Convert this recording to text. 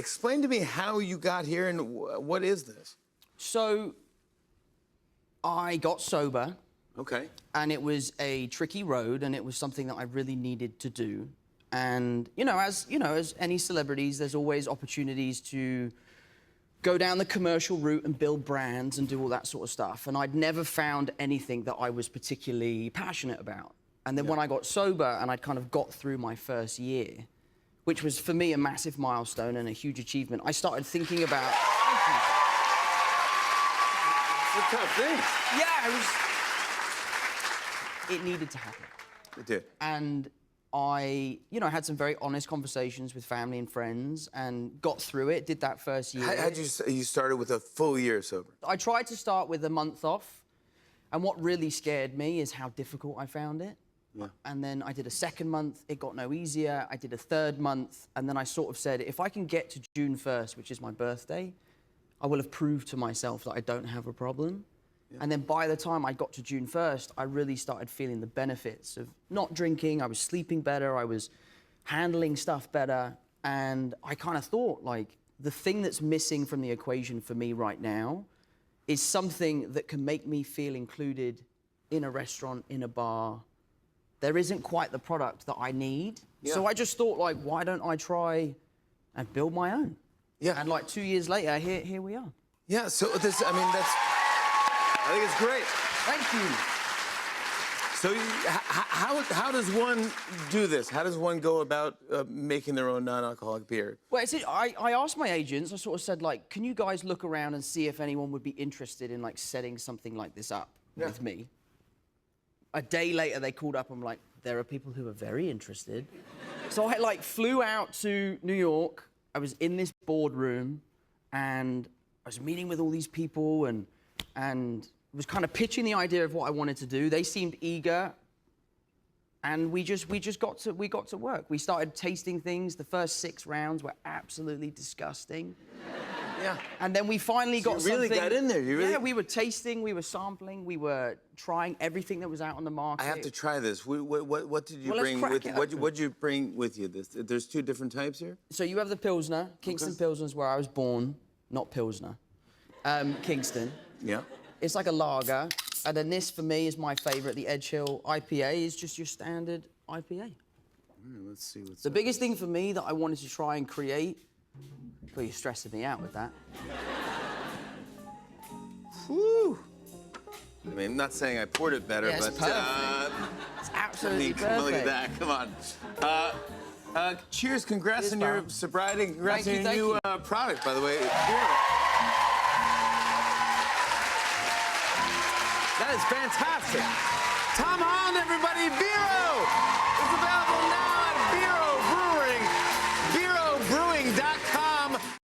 Explain to me how you got here and what is this? So, I got sober. Okay. And it was a tricky road, and it was something that I really needed to do. And, as any celebrities, there's always opportunities to go down the commercial route and build brands and do all that sort of stuff. And I'd never found anything that I was particularly passionate about. And then when I got sober and I'd kind of got through my first year, which was for me a massive milestone and a huge achievement, I started thinking about... It's a tough thing. Yeah, it needed to happen. It did. And I, had some very honest conversations with family and friends and got through it, did that first year. How'd you started with a full year sober? I tried to start with a month off, and what really scared me is how difficult I found it. Yeah. And then I did a second month, it got no easier. I did a third month, and then I sort of said, if I can get to June 1st, which is my birthday, I will have proved to myself that I don't have a problem. Yeah. And then by the time I got to June 1st, I really started feeling the benefits of not drinking. I was sleeping better, I was handling stuff better, and I kind of thought, like, the thing that's missing from the equation for me right now is something that can make me feel included in a restaurant, in a bar. There isn't quite the product that I need. Yeah. So I just thought, like, why don't I try and build my own? Yeah. And like 2 years later, here we are. Yeah, so this, I think it's great. Thank you. So how does one do this? How does one go about making their own non-alcoholic beer? Well, I asked my agents, I sort of said, like, can you guys look around and see if anyone would be interested in, like, setting something like this up with me? A day later, they called up and were like, there are people who are very interested. So I, like, flew out to New York. I was in this boardroom, and I was meeting with all these people and was kind of pitching the idea of what I wanted to do. They seemed eager, and we got to work. We started tasting things. The first 6 rounds were absolutely disgusting. Yeah. And then we finally got something... You really got in there, you really... Yeah, we were tasting, we were sampling, we were trying everything that was out on the market. I have to try this. What did you bring with you? What'd you bring with you? There's 2 different types here? So you have the Pilsner. Kingston Pilsner is where I was born, not Pilsner. Kingston. Yeah. It's like a lager. And then this, for me, is my favorite. The Edge Hill IPA is just your standard IPA. Let's see what's the biggest thing for me that I wanted to try and create... Well, you're stressing me out with that. Whew. I mean, I'm not saying I poured it better, yeah, but... it's absolutely perfect. Look at that, come on. Cheers, congrats on your sobriety, congrats on your new product, by the way. That is fantastic.